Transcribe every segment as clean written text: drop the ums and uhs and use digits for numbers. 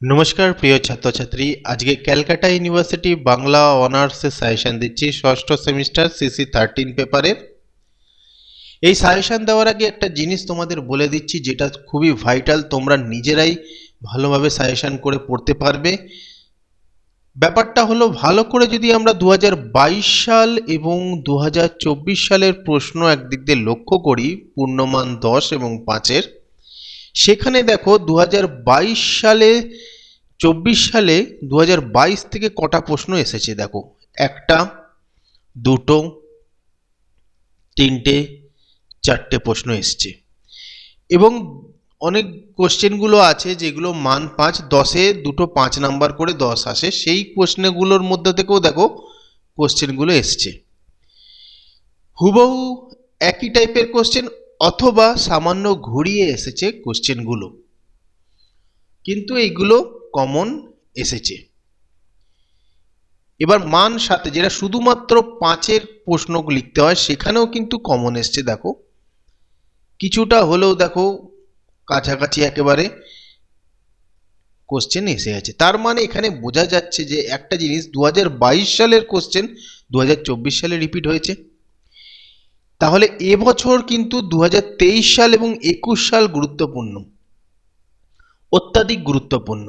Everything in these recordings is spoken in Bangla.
নমস্কার প্রিয় ছাত্রছাত্রী, আজকে ক্যালকাটা ইউনিভার্সিটি বাংলা অনার্সের সাজেশন দিচ্ছি ষষ্ঠ সেমিস্টার সিসি 13 পেপারের। এই সাজেশন দেওয়ার আগে একটা জিনিস তোমাদের বলে দিচ্ছি যেটা খুবই ভাইটাল, তোমরা নিজেরাই ভালোভাবে সাজেশন করে পড়তে পারবে। ব্যাপারটা হলো, ভালো করে যদি আমরা 2022 সাল এবং 2024 সালের প্রশ্ন একদিক দিয়ে লক্ষ্য করি, পূর্ণমান 10 এবং 5-এর, সেখানে দেখো 2022 সালে 24 সালে 2022 থেকে কটা প্রশ্ন এসেছে দেখো, একটা, দুটো, তিনটে, চারটে প্রশ্ন এসছে। এবং অনেক কোশ্চেনগুলো আছে যেগুলো মান 5, 10-এ দুটো 5 নাম্বার করে 10 আসে, সেই প্রশ্নগুলোর মধ্যে থেকেও দেখো কোশ্চেনগুলো এসছে। হুবহু একই টাইপের কোশ্চেন অথবা সামান্য ঘুরিয়ে এসেছে কোশ্চেনগুলো, কিন্তু এইগুলো কমন এসেছে। এবার মান 7, যেটা শুধুমাত্র 5-এর প্রশ্ন লিখতে হয়, সেখানেও কিন্তু কমন এসছে। দেখো কিছুটা হলেও দেখো কাছাকাছি একেবারে কোশ্চেন এসে গেছে। তার মানে এখানে বোঝা যাচ্ছে যে একটা জিনিস, 2022 সালের কোশ্চেন 2024 সালে রিপিট হয়েছে। তাহলে এবছর কিন্তু 2023 সাল এবং 21 সাল গুরুত্বপূর্ণ, অত্যাধিক গুরুত্বপূর্ণ।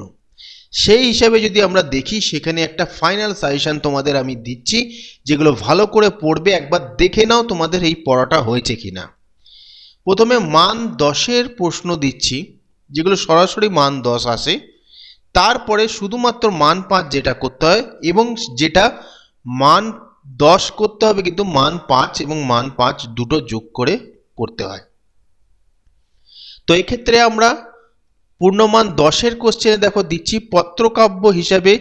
সেই হিসাবে যদি আমরা দেখি, সেখানে একটা ফাইনাল সাজেশন তোমাদের আমি দিচ্ছি, যেগুলো ভালো করে পড়বে। একবার দেখে নাও তোমাদের এই পড়াটা হয়েছে কিনা। প্রথমে মান 10-এর প্রশ্ন দিচ্ছি, যেগুলো সরাসরি মান 10 আসে। তারপরে শুধুমাত্র মান 5 যেটা করতে হয়, এবং যেটা মান 10 করতে হবে কিন্তু মান 5 এবং মান 5 দুটো যোগ করে করতে হয়। তো এক্ষেত্রে আমরা পূর্ণমান 10-এর কোশ্চেনে দেখো দিচ্ছি, পত্রকাব্য হিসাবে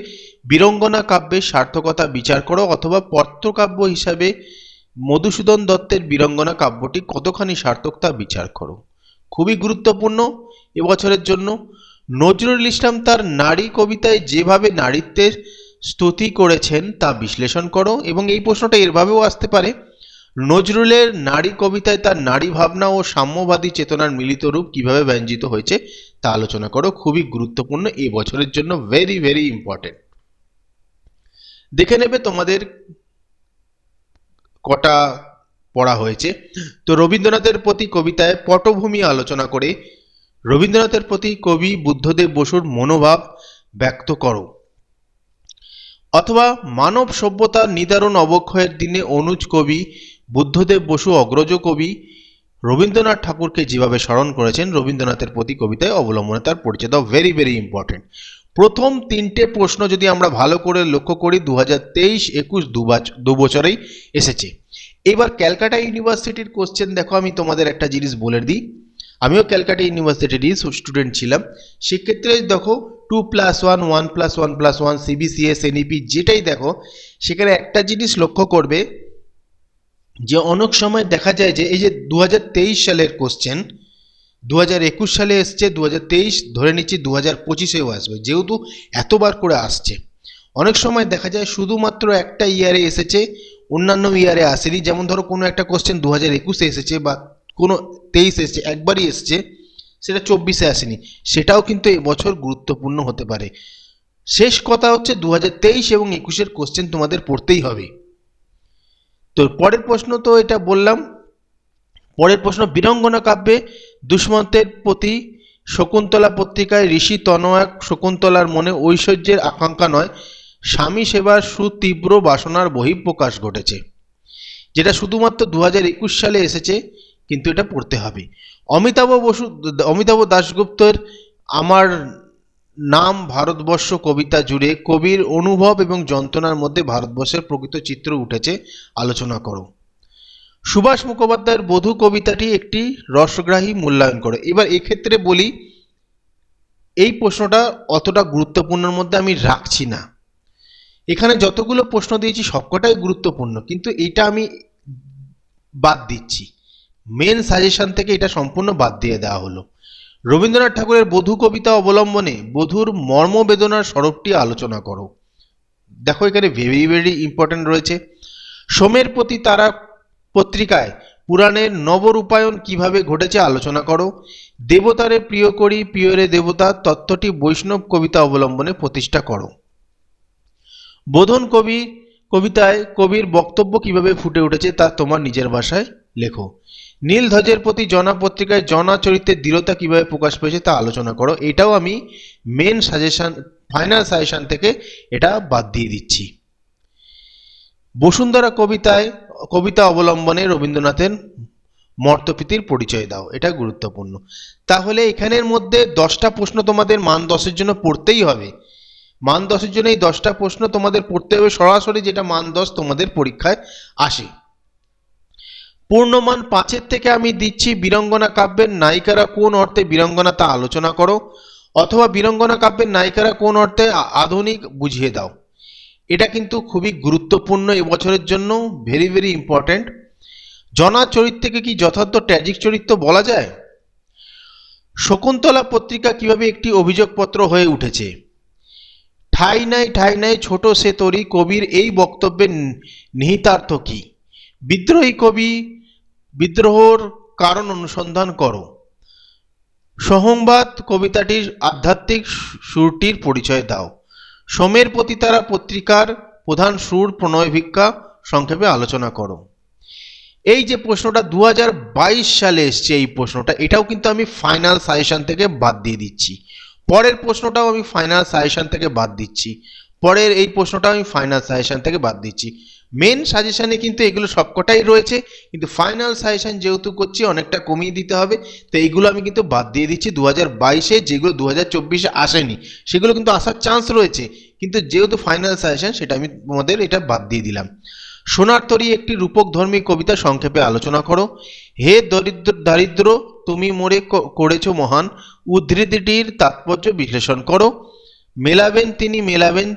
বীরঙ্গনা কাব্যের সার্থকতা বিচার করো, অথবা পত্রকাব্য হিসাবে মধুসূদন দত্তের বীরঙ্গনা কাব্যটি কতখানি সার্থক তা বিচার করো। খুবই গুরুত্বপূর্ণ এবছরের জন্য। নজরুল ইসলাম তার নারী কবিতায় যেভাবে নারীত্বের স্তুতি করেছেন তা বিশ্লেষণ করো। এবং এই প্রশ্নটা এরভাবেও আসতে পারে, নজরুলের নারী কবিতায় তার নারী ভাবনা ও সাম্যবাদী চেতনার মিলিত রূপ কিভাবে ব্যঞ্জিত হয়েছে তা আলোচনা করো। খুবই গুরুত্বপূর্ণ এই বছরের জন্য, ভেরি ভেরি ইম্পর্টেন্ট। দেখে নেবে তোমাদের কটা পড়া হয়েছে। তো রবীন্দ্রনাথের প্রতি কবিতায় পটভূমি আলোচনা করে রবীন্দ্রনাথের প্রতি কবি বুদ্ধদেব বসুর মনোভাব ব্যক্ত করো। অথবা মানব সভ্যতার নিদারুণ অবক্ষয়ের দিনে অনুজ কবি বুদ্ধদেব বসু অগ্রজ কবি রবীন্দ্রনাথ ঠাকুরকে যেভাবে স্মরণ করেছেন, রবীন্দ্রনাথের প্রতি কবিতায় অবলম্বনে তার পরিচয় দাও। Very very important. প্রথম তিনটে প্রশ্ন যদি আমরা ভালো করে লক্ষ্য করি, 2023-21 দু বছরেই এসেছে। এবার ক্যালকাটা ইউনিভার্সিটির কোশ্চেন দেখো, আমি তোমাদের একটা জিনিস বলে দিই, আমিও ক্যালকাটা ইউনিভার্সিটির স্টুডেন্ট ছিলাম। সেক্ষেত্রে দেখো 2+1, 1+1+1, সিবিসিএস, এনইপি যেটাই দেখো, সেখানে একটা জিনিস লক্ষ্য করবে যে অনেক সময় দেখা যায় যে এই যে 2023 সালের কোশ্চেন 2021 সালে এসছে, 2023 ধরে নিচ্ছি 2025-এও আসবে, যেহেতু এতবার করে আসছে। অনেক সময় দেখা যায় শুধুমাত্র একটা ইয়ারে এসেছে, অন্যান্য ইয়ারে আসেনি। যেমন ধরো কোনো একটা কোশ্চেন 2021-এ এসেছে বা কোনো 23 এসেছে, একবারই এসছে, সেটা 24-এ আসেনি, সেটাও কিন্তু এবছর গুরুত্বপূর্ণ হতে পারে। শেষ কথা হচ্ছে 2023 এবং 21-এর কোশ্চেন তোমাদের পড়তেই হবে। তো পরের প্রশ্ন তো এটা বললাম। পরের প্রশ্ন, বীরঙ্গনা কাব্যে দুষ্মন্তের প্রতি শকুন্তলা পত্রিকায় ঋষি তনয়া শকুন্তলার মনে ঐশ্বর্যের আকাঙ্ক্ষা নয়, স্বামী সেবার সুতীব্র বাসনার বহিঃপ্রকাশ ঘটেছে। যেটা শুধুমাত্র 2021 সালে এসেছে, কিন্তু এটা পড়তে হবে। অমিতাভ দাশগুপ্তর আমার নাম ভারতবর্ষ কবিতা জুড়ে কবির অনুভব এবং যন্ত্রণার মধ্যে ভারতবর্ষের প্রকৃত চিত্র উঠেছে, আলোচনা করো। সুভাষ মুখোপাধ্যায়ের বধূ কবিতাটি একটি রসগ্রাহী মূল্যায়ন করো। এবার এক্ষেত্রে বলি, এই প্রশ্নটা অতটা গুরুত্বপূর্ণের মধ্যে আমি রাখছি না। এখানে যতগুলো প্রশ্ন দিয়েছি সবকটাই গুরুত্বপূর্ণ, কিন্তু এটা আমি বাদ দিচ্ছি, মেন সাজেশন থেকে এটা সম্পূর্ণ বাদ দিয়ে দেওয়া হলো। রবীন্দ্রনাথ ঠাকুরের বধূ কবিতা অবলম্বনে বধূর মর্মবেদনার স্বরূপটি আলোচনা করো। দেখো এখানে ভেরি ভেরি ইম্পর্টেন্ট রয়েছে। সোমের প্রতি তারা পত্রিকায় পুরাণের নবরূপায়ণ কিভাবে ঘটেছে আলোচনা করো। দেবতারে প্রিয় করি প্রিয়রে দেবতা তত্ত্বটি বৈষ্ণব কবিতা অবলম্বনে প্রতিষ্ঠা করো। বোধন কবিতায় কবির বক্তব্য কিভাবে ফুটে উঠেছে তা তোমার নিজের ভাষায় লেখো। নীলধ্বজের প্রতি জনা পত্রিকায় জনা চরিত্রের দৃঢ়তা কিভাবে প্রকাশ পেয়েছে তা আলোচনা করো। এটাও আমি মেন সাজেশন ফাইনাল সাজেশন থেকে এটা বাদ দিয়ে দিচ্ছি। বসুন্ধরা কবিতা অবলম্বনে রবীন্দ্রনাথের মর্তপ্রীতির পরিচয় দাও, এটা গুরুত্বপূর্ণ। তাহলে এখানের মধ্যে 10টা প্রশ্ন তোমাদের মান 10-এর জন্য পড়তেই হবে। মান 10-এর জন্য এই 10টা প্রশ্ন তোমাদের পড়তে হবে সরাসরি, যেটা মান 10 তোমাদের পরীক্ষায় আসে। পূর্ণমান 5-এর থেকে আমি দিচ্ছি বীরাঙ্গনা কাব্যের নায়িকারা কোন অর্থে বীরাঙ্গনা তা আলোচনা করো, অথবা বীরাঙ্গনা কাব্যের নায়িকারা কোন অর্থে আধুনিক বুঝিয়ে দাও। এটা কিন্তু খুবই গুরুত্বপূর্ণ এবছরের জন্য, ভেরি ভেরি ইম্পর্ট্যান্ট। জনা চরিত্রকে কি যথার্থ ট্র্যাজিক চরিত্র বলা যায়? শকুন্তলা পত্রিকা কিভাবে একটি অভিযোগপত্র হয়ে উঠেছে? ঠাঁই নাই ছোট সে তরি কবির এই বক্তব্যের নিহিতার্থ কি? বিদ্রোহর কারণ অনুসন্ধান করো। সহংবাদ কবিতাটির আধ্যাত্মিক সুরটির পরিচয় দাও। সোমের পতিতারা পত্রিকার প্রধান সুর প্রণয় ভিক্ষা সংক্ষেপে আলোচনা করো। এই যে প্রশ্নটা 2022 সালে এসছে, এই প্রশ্নটা এটাও কিন্তু আমি ফাইনাল সাজেশন থেকে বাদ দিয়ে দিচ্ছি। পরের প্রশ্নটাও আমি ফাইনাল সাজেশন থেকে বাদ দিচ্ছি। পরের এই প্রশ্নটাও আমি ফাইনাল সাজেশন থেকে বাদ দিচ্ছি। মেন সাজেশনে কিন্তু এগুলো সবকটাই রয়েছে, কিন্তু ফাইনাল সাজেশন যেহেতু করছি অনেকটা কমিয়ে দিতে হবে, তো এইগুলো আমি কিন্তু বাদ দিয়ে দিচ্ছি। 2022-এ যেগুলো 2024-এ আসেনি সেগুলো কিন্তু আসার চান্স রয়েছে, কিন্তু যেহেতু ফাইনাল সাজেশন সেটা আমি তোমাদের এটা বাদ দিয়ে দিলাম। সোনার তরী একটি রূপকধর্মী কবিতা সংক্ষেপে আলোচনা করো। হে দারিদ্র তুমি মোরে করেছো মহান উদ্ধৃতিটির তাৎপর্য বিশ্লেষণ করো। মেলাবেন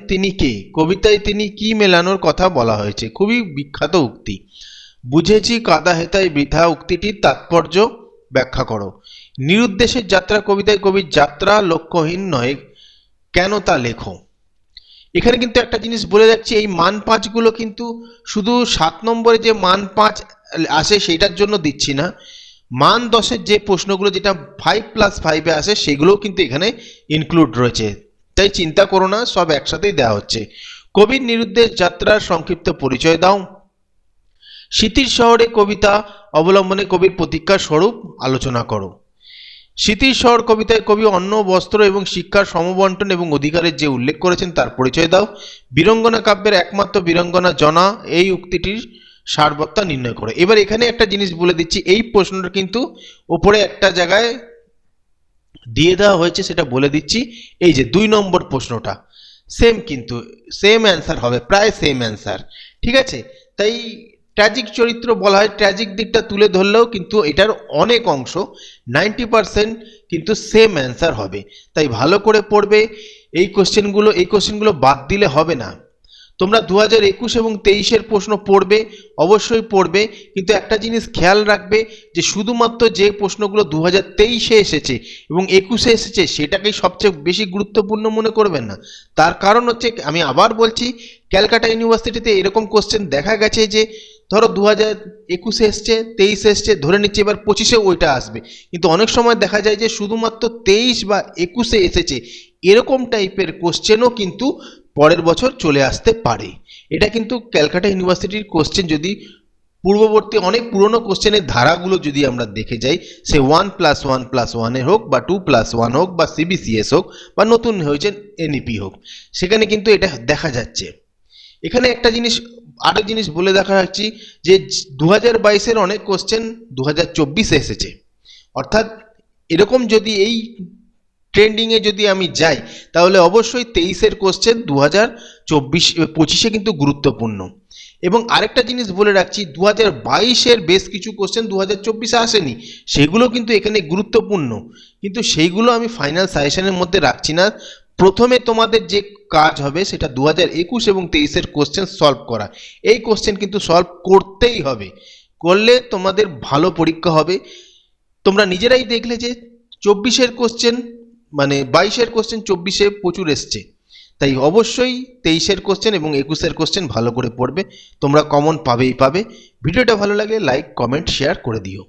তিনি কে কবিতায় তিনি কি মেলানোর কথা বলা হয়েছে? খুবই বিখ্যাত উক্তি। বুঝেছি কাদা হেতায় বৃথা উক্তিটির তাৎপর্য ব্যাখ্যা করো। নিরুদ্দেশের যাত্রা কবিতায় কবির যাত্রা লক্ষ্যহীন নয় কেন তা লেখো। এখানে কিন্তু একটা জিনিস বলে যাচ্ছি, এই মান 5 গুলো কিন্তু শুধু 7 নম্বরে যে মান 5 আসে সেটার জন্য দিচ্ছি না, মান 10-এর যে প্রশ্নগুলো যেটা 5+5-এ আসে সেগুলোও কিন্তু এখানে ইনক্লুড রয়েছে, তাই চিন্তা করো না, সব একসাথেই দেওয়া হচ্ছে। কবির নিরুদ্দেশ যাত্রার সংক্ষিপ্ত পরিচয় দাও। স্মৃতির শহরে কবিতা অবলম্বনে কবির প্রতীক্ষার স্বরূপ আলোচনা করো। স্মৃতির শহর কবিতায় কবি অন্ন বস্ত্র এবং শিক্ষার সমবন্টন এবং অধিকারের যে উল্লেখ করেছেন তার পরিচয় দাও। বীরাঙ্গনা কাব্যের একমাত্র বীরাঙ্গনা জনা এই উক্তিটির সারবত্তা নির্ণয় করো। এবার এখানে একটা জিনিস বলে দিচ্ছি, এই প্রশ্নটা কিন্তু ওপরে একটা জায়গায় দিয়ে দেওয়া হয়েছে, সেটা বলে দিচ্ছি। এই যে 2 নম্বর প্রশ্নটা সেম, কিন্তু সেম অ্যান্সার হবে, প্রায় সেম অ্যান্সার, ঠিক আছে? তাই ট্র্যাজিক চরিত্র বলা হয়, ট্র্যাজিক দিকটা তুলে ধরলেও কিন্তু এটার অনেক অংশ 90% কিন্তু সেম অ্যান্সার হবে। তাই ভালো করে পড়বে এই কোশ্চেনগুলো বাদ দিলে হবে না। তোমরা 2021 এবং 23-এর প্রশ্ন পড়বে, অবশ্যই পড়বে, কিন্তু একটা জিনিস খেয়াল রাখবে যে শুধুমাত্র যে প্রশ্নগুলো 2023-এ এসেছে এবং 21-এ এসেছে সেটাকেই সবচেয়ে বেশি গুরুত্বপূর্ণ মনে করবেন না। তার কারণ হচ্ছে, আমি আবার বলছি, ক্যালকাটা ইউনিভার্সিটিতে এরকম কোশ্চেন দেখা গেছে যে ধরো 2021-এ এসছে, 23-এ এসছে, ধরে নিচ্ছে এবার 25-এ ওইটা আসবে, কিন্তু অনেক সময় দেখা যায় যে শুধুমাত্র 23 বা 21-এ এসেছে এরকম টাইপের কোশ্চেনও কিন্তু পরের বছর চলে আসতে পারে। এটা কিন্তু ক্যালকাটা ইউনিভার্সিটির কোশ্চেন, যদি পূর্ববর্তী অনেক পুরনো কোশ্চেনের ধারাগুলো যদি আমরা দেখে যাই, সে 1+1+1 হোক বা 2+1 হোক বা সিবিসিএস হোক বা নতুন হয়েছে এনইপি হোক, সেখানে কিন্তু এটা দেখা যাচ্ছে। এখানে একটা জিনিস, আরেক জিনিস বলে দেখা যাচ্ছি যে 2022-এর অনেক কোশ্চেন 2024-এ এসেছে, অর্থাৎ এরকম যদি এই ট্রেন্ডিংয়ে যদি আমি যাই তাহলে অবশ্যই 23-এর কোশ্চেন 2025-এ কিন্তু গুরুত্বপূর্ণ। এবং আরেকটা জিনিস বলে রাখছি, 2022-এর বেশ কিছু কোশ্চেন 2024-এ আসেনি, সেগুলো কিন্তু এখানে গুরুত্বপূর্ণ, কিন্তু সেইগুলো আমি ফাইনাল সাজেশনের মধ্যে রাখছি না। প্রথমে তোমাদের যে কাজ হবে সেটা 2021 এবং 23-এর কোশ্চেন সলভ করা। এই কোশ্চেন কিন্তু সলভ করতেই হবে, করলে তোমাদের ভালো পরীক্ষা হবে। তোমরা নিজেরাই দেখলে যে 24-এর কোশ্চেন মানে 22-এর কোশ্চেন 24-এ প্রচুর এসছে, তাই অবশ্যই 23-এর কোশ্চেন এবং 21-এর কোশ্চেন ভালো করে পড়বে, তোমরা কমন পাবেই পাবে। ভিডিওটা ভালো লাগলে লাইক, কমেন্ট, শেয়ার করে দিও।